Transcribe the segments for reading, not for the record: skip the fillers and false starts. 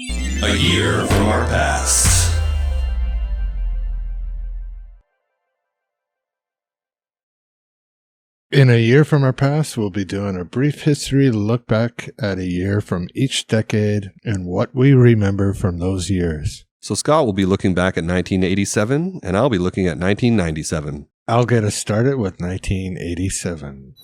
A year from our past. In a year from our past, we'll be doing a brief history look back at a year from each decade and what we remember from those years. So Scott will be looking back at 1987, and I'll be looking at 1997. I'll get us started with 1987.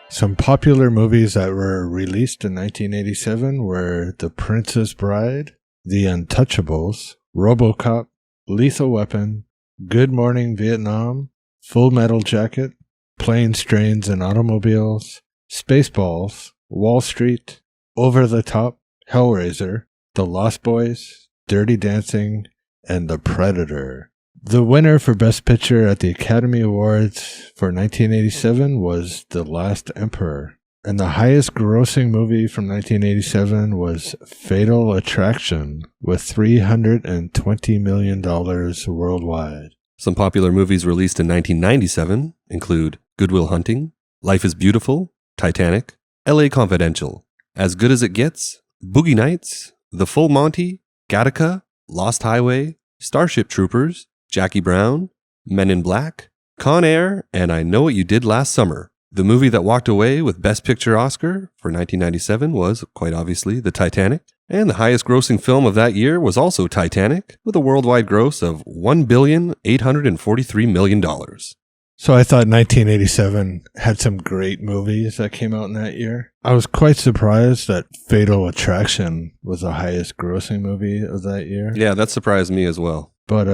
Some popular movies that were released in 1987 were The Princess Bride, The Untouchables, RoboCop, Lethal Weapon, Good Morning Vietnam, Full Metal Jacket, Planes, Trains, and Automobiles, Spaceballs, Wall Street, Over the Top, Hellraiser, The Lost Boys, Dirty Dancing, and The Predator. The winner for Best Picture at the Academy Awards for 1987 was The Last Emperor. And the highest grossing movie from 1987 was Fatal Attraction, with $320 million worldwide. Some popular movies released in 1997 include Good Will Hunting, Life is Beautiful, Titanic, LA Confidential, As Good as It Gets, Boogie Nights, The Full Monty, Gattaca, Lost Highway, Starship Troopers, Jackie Brown, Men in Black, Con Air, and I Know What You Did Last Summer. The movie that walked away with Best Picture Oscar for 1997 was, quite obviously, The Titanic. And the highest grossing film of that year was also Titanic, with a worldwide gross of $1,843 million. So I thought 1987 had some great movies that came out in that year. I was quite surprised that Fatal Attraction was the highest grossing movie of that year. Yeah, that surprised me as well. But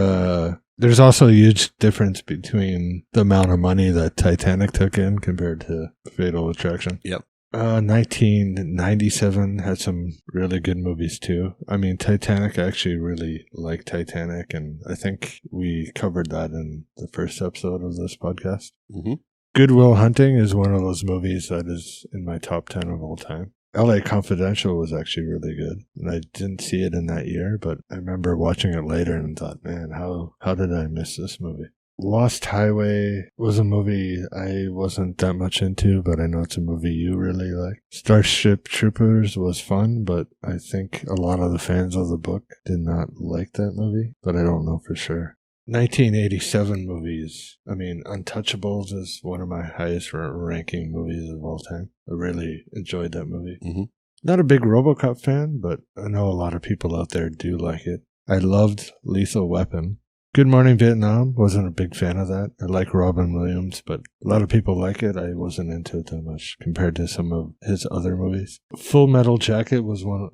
there's also a huge difference between the amount of money that Titanic took in compared to Fatal Attraction. Yep. 1997 had some really good movies too. I mean, Titanic, I actually really like Titanic, and I think we covered that in the first episode of this podcast. Mm-hmm. Good Will Hunting is one of those movies that is in my top 10 of all time. LA Confidential was actually really good, and I didn't see it in that year, but I remember watching it later and thought, man, how did I miss this movie? Lost Highway was a movie I wasn't that much into, but I know it's a movie you really like. Starship Troopers was fun, but I think a lot of the fans of the book did not like that movie, but I don't know for sure. 1987 movies. I mean, Untouchables is one of my highest ranking movies of all time. I really enjoyed that movie. Mm-hmm. Not a big RoboCop fan, but I know a lot of people out there do like it. I loved Lethal Weapon. Good Morning Vietnam, wasn't a big fan of that. I like Robin Williams, but a lot of people like it. I wasn't into it that much compared to some of his other movies. Full Metal Jacket was one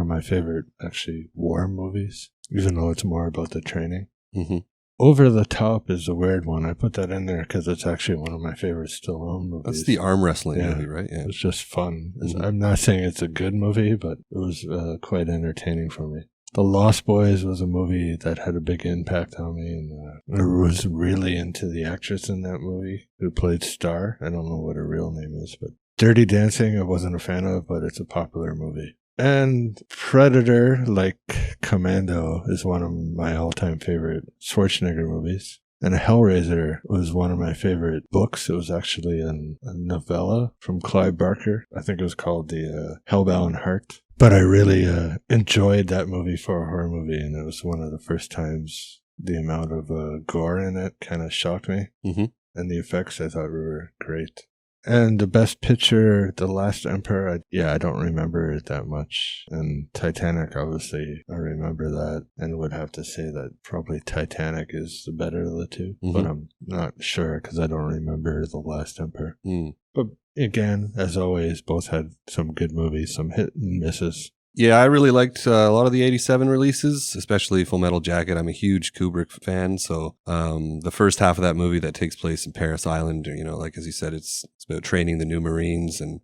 of my favorite, actually, war movies, even though it's more about the training. Mm-hmm. Over the Top is a weird one. I put that in there because it's actually one of my favorite Stallone movies. That's the arm wrestling movie, right? Yeah. It's just fun. Mm-hmm. I'm not saying it's a good movie, but it was quite entertaining for me. The Lost Boys was a movie that had a big impact on me, and I was really into the actress in that movie who played Star. I don't know what her real name is, but Dirty Dancing I wasn't a fan of, but it's a popular movie. And Predator, like Commando, is one of my all-time favorite Schwarzenegger movies. And Hellraiser was one of my favorite books. It was actually a novella from Clive Barker. I think it was called The Hellbound Heart. But I really enjoyed that movie for a horror movie, and it was one of the first times the amount of gore in it kind of shocked me. Mm-hmm. And the effects I thought were great. And the Best Picture, The Last Emperor, I don't remember it that much. And Titanic, obviously, I remember that, and would have to say that probably Titanic is the better of the two. Mm-hmm. But I'm not sure because I don't remember The Last Emperor. Mm. But again, as always, both had some good movies, some hit and misses. Yeah, I really liked a lot of the 87 releases, especially Full Metal Jacket. I'm a huge Kubrick fan, so the first half of that movie that takes place in Paris Island, like as you said, it's about training the new Marines, and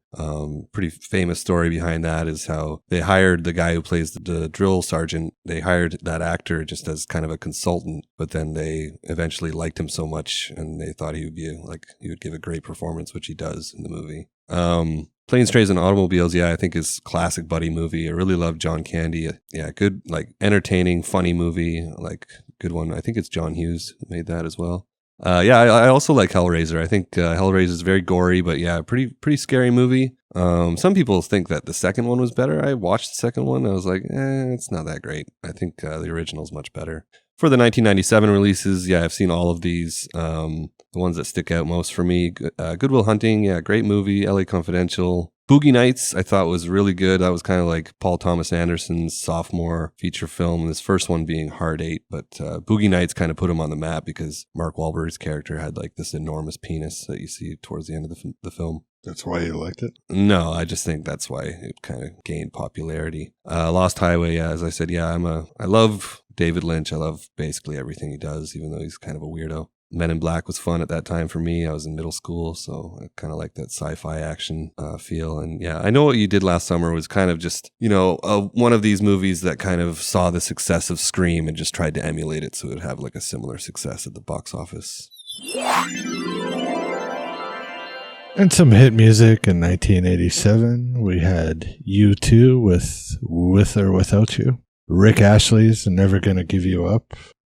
pretty famous story behind that is how they hired the guy who plays the drill sergeant. They hired that actor just as kind of a consultant, but then they eventually liked him so much, and they thought he would give a great performance, which he does in the movie. Planes, Trains, and Automobiles, I think is classic buddy movie. I really love John Candy. Good, entertaining, funny movie, good one. I think it's John Hughes who made that as well. I also like Hellraiser. I think Hellraiser is very gory, but pretty scary movie. Some people think that the second one was better. I watched the second one. I was like, it's not that great. I think the original is much better. For the 1997 releases, yeah, I've seen all of these. The ones that stick out most for me, Good Will Hunting, yeah, great movie. LA Confidential. Boogie Nights, I thought was really good. That was kind of like Paul Thomas Anderson's sophomore feature film. This first one being Hard Eight, but Boogie Nights kind of put him on the map because Mark Wahlberg's character had like this enormous penis that you see towards the end of the film. That's why you liked it? No, I just think that's why it kind of gained popularity. Lost Highway, yeah, as I said, yeah, I love David Lynch. I love basically everything he does, even though he's kind of a weirdo. Men in Black was fun at that time for me. I was in middle school, so I kind of like that sci-fi action feel. And yeah, I Know What You Did Last Summer was kind of just, one of these movies that kind of saw the success of Scream and just tried to emulate it so it would have like a similar success at the box office. And some hit music in 1987. We had U2 with or Without You. Rick Astley's Never Gonna Give You Up.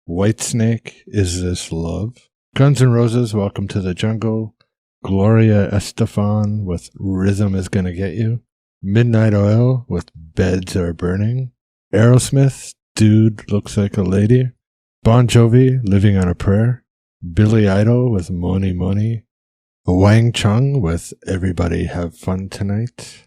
Whitesnake, Is This Love? Guns N' Roses, Welcome to the Jungle. Gloria Estefan with Rhythm Is Gonna Get You. Midnight Oil with Beds Are Burning. Aerosmith, Dude Looks Like a Lady. Bon Jovi, Living on a Prayer. Billy Idol with Money Money. Wang Chung with Everybody Have Fun Tonight.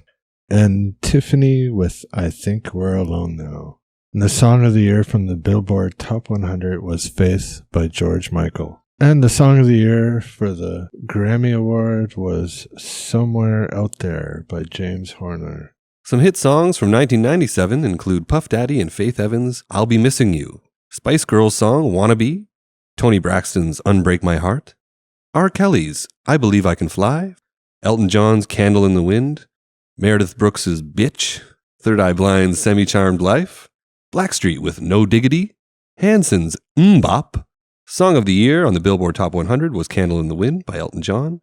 And Tiffany with I Think We're Alone Now. And the song of the year from the Billboard Top 100 was Faith by George Michael. And the song of the year for the Grammy Award was Somewhere Out There by James Horner. Some hit songs from 1997 include Puff Daddy and Faith Evans' I'll Be Missing You, Spice Girls' song Wannabe, Toni Braxton's Unbreak My Heart, R. Kelly's I Believe I Can Fly, Elton John's Candle in the Wind, Meredith Brooks's Bitch, Third Eye Blind's Semi-Charmed Life, Blackstreet with No Diggity, Hanson's Bop. Song of the year on the Billboard Top 100 was Candle in the Wind by Elton John.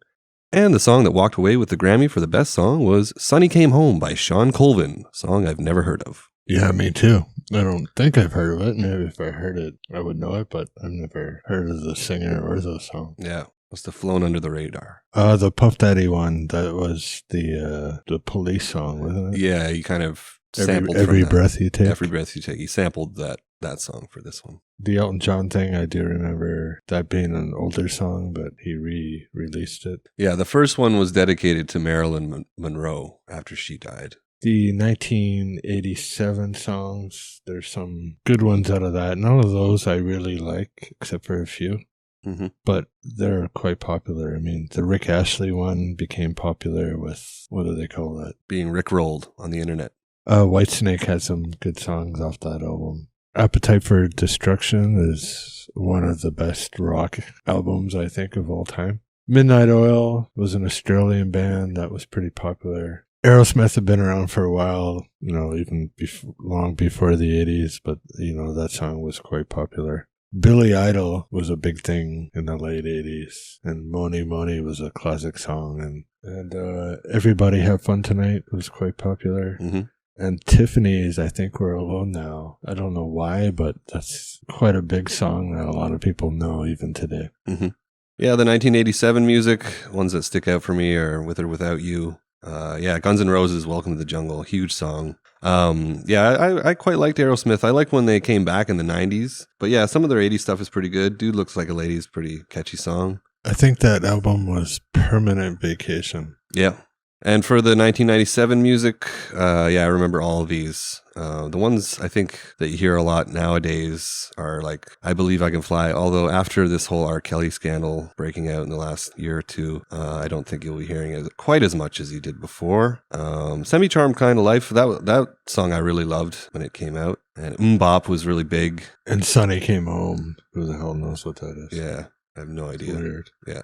And the song that walked away with the Grammy for the best song was Sonny Came Home by Sean Colvin, a song I've never heard of. Yeah, me too. I don't think I've heard of it. Maybe if I heard it, I would know it, but I've never heard of the singer or the song. Yeah, must have flown under the radar. The Puff Daddy one, that was the Police song, wasn't it? Yeah, he kind of sampled every from breath you take. Every breath you take. He sampled that song for this one. The Elton John thing, I do remember that being an older song, but he re-released it. Yeah, the first one was dedicated to Marilyn Monroe after she died. The 1987 songs, there's some good ones out of that. None of those I really like, except for a few. Mm-hmm. But they're quite popular. I mean, the Rick Astley one became popular with, what do they call that? Being rickrolled on the internet. Whitesnake had some good songs off that album. Appetite for Destruction is one of the best rock albums, I think, of all time. Midnight Oil was an Australian band that was pretty popular. Aerosmith had been around for a while, even long before the 80s, but, that song was quite popular. Billy Idol was a big thing in the late 80s, and Money Money was a classic song, and Everybody Have Fun Tonight was quite popular. Mm-hmm. And Tiffany's I Think We're Alone Now. I don't know why, but that's quite a big song that a lot of people know even today. Mm-hmm. Yeah, the 1987 music, ones that stick out for me are With or Without You. Guns N' Roses, Welcome to the Jungle, huge song. I quite liked Aerosmith. I liked when they came back in the 90s. But yeah, some of their 80s stuff is pretty good. Dude Looks Like a Lady is a pretty catchy song. I think that album was Permanent Vacation. Yeah. And for the 1997 music, I remember all of these. The ones I think that you hear a lot nowadays are like I Believe I Can Fly, although after this whole R. Kelly scandal breaking out in the last year or two, I don't think you'll be hearing it quite as much as you did before. Semi-Charmed Kind of Life, that song I really loved when it came out. And Bop was really big. And Sonny Came Home. Who the hell knows what that is? Yeah, I have no idea. Weird. Yeah.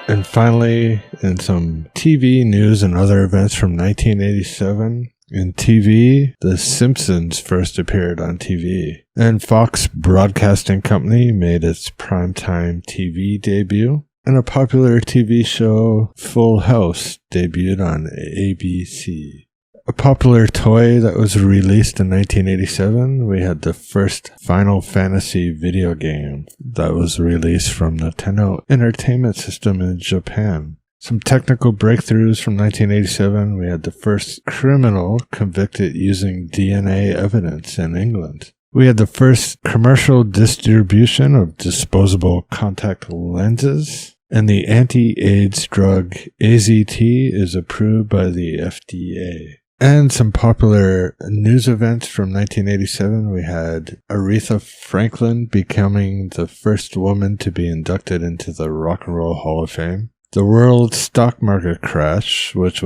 And finally, in some TV news and other events from 1987, in TV, The Simpsons first appeared on TV. And Fox Broadcasting Company made its primetime TV debut. And a popular TV show, Full House, debuted on ABC. A popular toy that was released in 1987, we had the first Final Fantasy video game that was released from Nintendo Entertainment System in Japan. Some technical breakthroughs from 1987. We had the first criminal convicted using DNA evidence in England. We had the first commercial distribution of disposable contact lenses. And the anti-AIDS drug AZT is approved by the FDA. And some popular news events from 1987. We had Aretha Franklin becoming the first woman to be inducted into the Rock and Roll Hall of Fame. The world stock market crash, which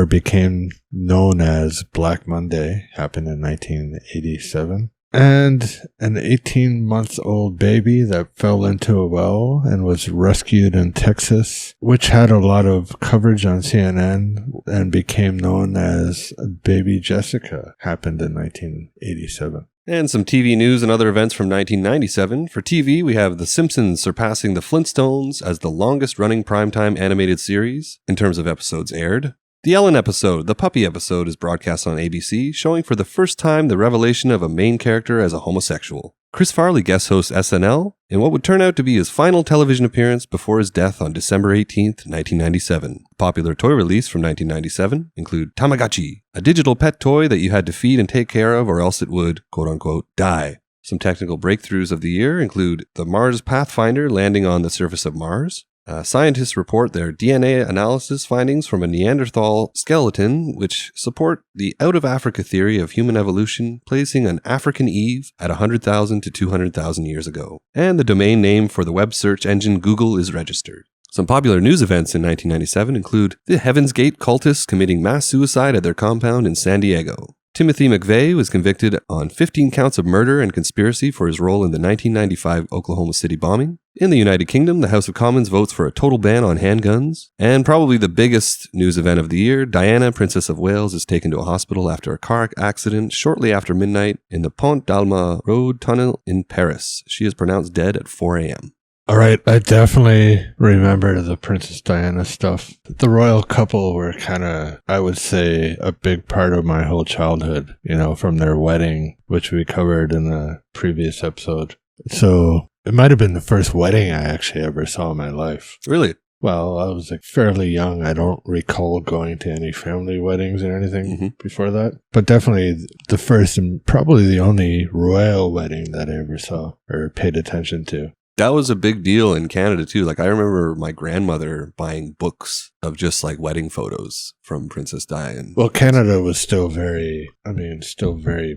became known as Black Monday, happened in 1987. And an 18-month-old baby that fell into a well and was rescued in Texas, which had a lot of coverage on CNN and became known as Baby Jessica, happened in 1987. And some TV news and other events from 1997. For TV, we have The Simpsons surpassing The Flintstones as the longest-running primetime animated series in terms of episodes aired. The Ellen episode, the puppy episode, is broadcast on ABC, showing for the first time the revelation of a main character as a homosexual. Chris Farley guest hosts SNL in what would turn out to be his final television appearance before his death on December 18th, 1997. Popular toy release from 1997 include Tamagotchi, a digital pet toy that you had to feed and take care of or else it would, quote-unquote, die. Some technical breakthroughs of the year include the Mars Pathfinder landing on the surface of Mars. Scientists report their DNA analysis findings from a Neanderthal skeleton, which support the out-of-Africa theory of human evolution, placing an African Eve at 100,000 to 200,000 years ago. And the domain name for the web search engine Google is registered. Some popular news events in 1997 include the Heaven's Gate cultists committing mass suicide at their compound in San Diego. Timothy McVeigh was convicted on 15 counts of murder and conspiracy for his role in the 1995 Oklahoma City bombing. In the United Kingdom, the House of Commons votes for a total ban on handguns. And probably the biggest news event of the year, Diana, Princess of Wales, is taken to a hospital after a car accident shortly after midnight in the Pont d'Alma Road tunnel in Paris. She is pronounced dead at 4 a.m. All right, I definitely remember the Princess Diana stuff. The royal couple were kind of, I would say, a big part of my whole childhood, from their wedding, which we covered in the previous episode. So it might have been the first wedding I actually ever saw in my life. Really? Well, I was fairly young. I don't recall going to any family weddings or anything before that. But definitely the first and probably the only royal wedding that I ever saw or paid attention to. That was a big deal in Canada too. I remember my grandmother buying books of just wedding photos from Princess Diana. Well, Canada was still very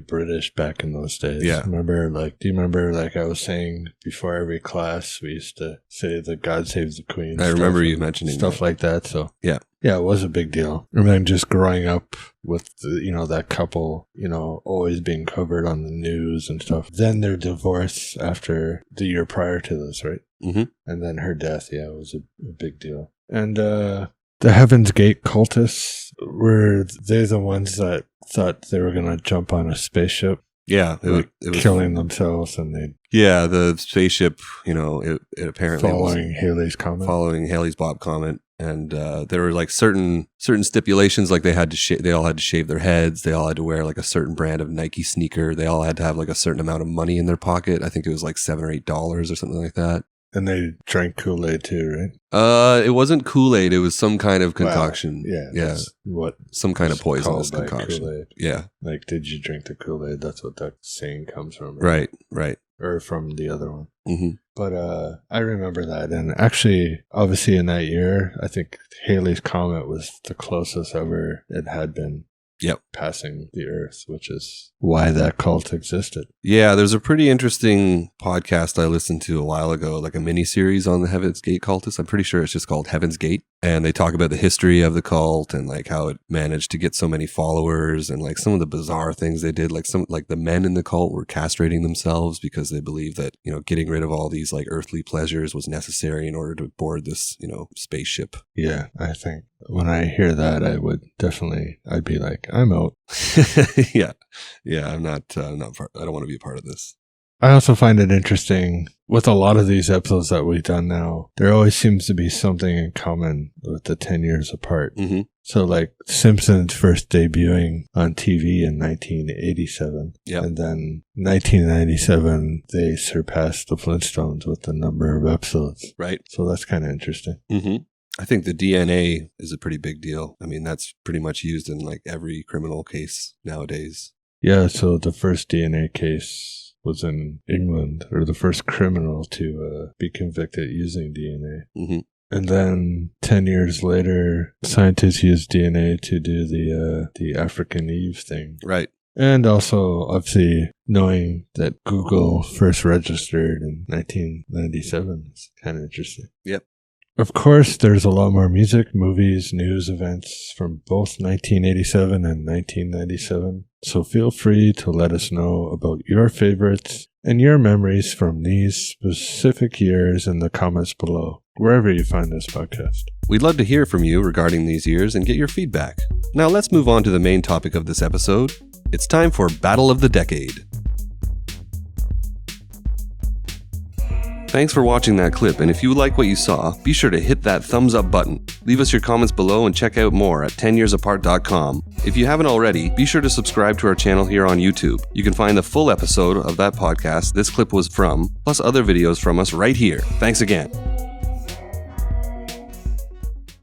British back in those days. Yeah. Remember, do you remember, I was saying before every class, we used to say the God Save the Queen. I remember you mentioning stuff like that. So yeah. Yeah, it was a big deal. I remember just growing up with, that couple, always being covered on the news and stuff. Then their divorce after the year prior to this, right? Mm-hmm. And then her death, it was a big deal. And the Heaven's Gate cultists, were they the ones that thought they were going to jump on a spaceship? Yeah. It was killing themselves and they... Yeah, the spaceship, it apparently following Halley's Comet. Following Halley's Bob Comet. And there were certain stipulations, they had to they all had to shave their heads. They all had to wear a certain brand of Nike sneaker. They all had to have a certain amount of money in their pocket. I think it was $7 or $8 or something like that. And they drank Kool-Aid too, right? It wasn't Kool-Aid. It was some kind of concoction. Well, yeah. What? Some kind of poisonous concoction. Kool-Aid. Yeah. Did you drink the Kool-Aid? That's what that saying comes from. Right. Or from the other one. Mm-hmm. But I remember that. And actually, obviously in that year, I think Halley's Comet was the closest ever it had been. Yep. Passing the Earth, which is why that cult existed. Yeah, there's a pretty interesting podcast I listened to a while ago, a mini series on the Heaven's Gate cultists. I'm pretty sure it's just called Heaven's Gate. And they talk about the history of the cult and how it managed to get so many followers and some of the bizarre things they did. The men in the cult were castrating themselves because they believed that, getting rid of all these earthly pleasures was necessary in order to board this, spaceship. Yeah, I think when I hear that, I'd be like, I'm out. Yeah, I'm not I don't want to be a part of this. I also find it interesting with a lot of these episodes that we've done now, there always seems to be something in common with the 10 years apart. Mm-hmm. So Simpsons first debuting on TV in 1987. Yep. And then 1997, they surpassed the Flintstones with the number of episodes. Right. So that's kind of interesting. Mm-hmm. I think the DNA is a pretty big deal. I mean, that's pretty much used in like every criminal case nowadays. Yeah, so the first DNA case was in England, or the first criminal to be convicted using DNA. Mm-hmm. And then 10 years later, scientists used DNA to do the African Eve thing. Right. And also, obviously, knowing that Google first registered in 1997 is kind of interesting. Yep. Of course, there's a lot more music, movies, news, events from both 1987 and 1997. So feel free to let us know about your favorites and your memories from these specific years in the comments below, wherever you find this podcast. We'd love to hear from you regarding these years and get your feedback. Now let's move on to the main topic of this episode. It's time for Battle of the Decade. Thanks for watching that clip, and if you like what you saw, be sure to hit that thumbs up button. Leave us your comments below and check out more at 10yearsapart.com. If you haven't already, be sure to subscribe to our channel here on YouTube. You can find the full episode of that podcast this clip was from, plus other videos from us right here. Thanks again.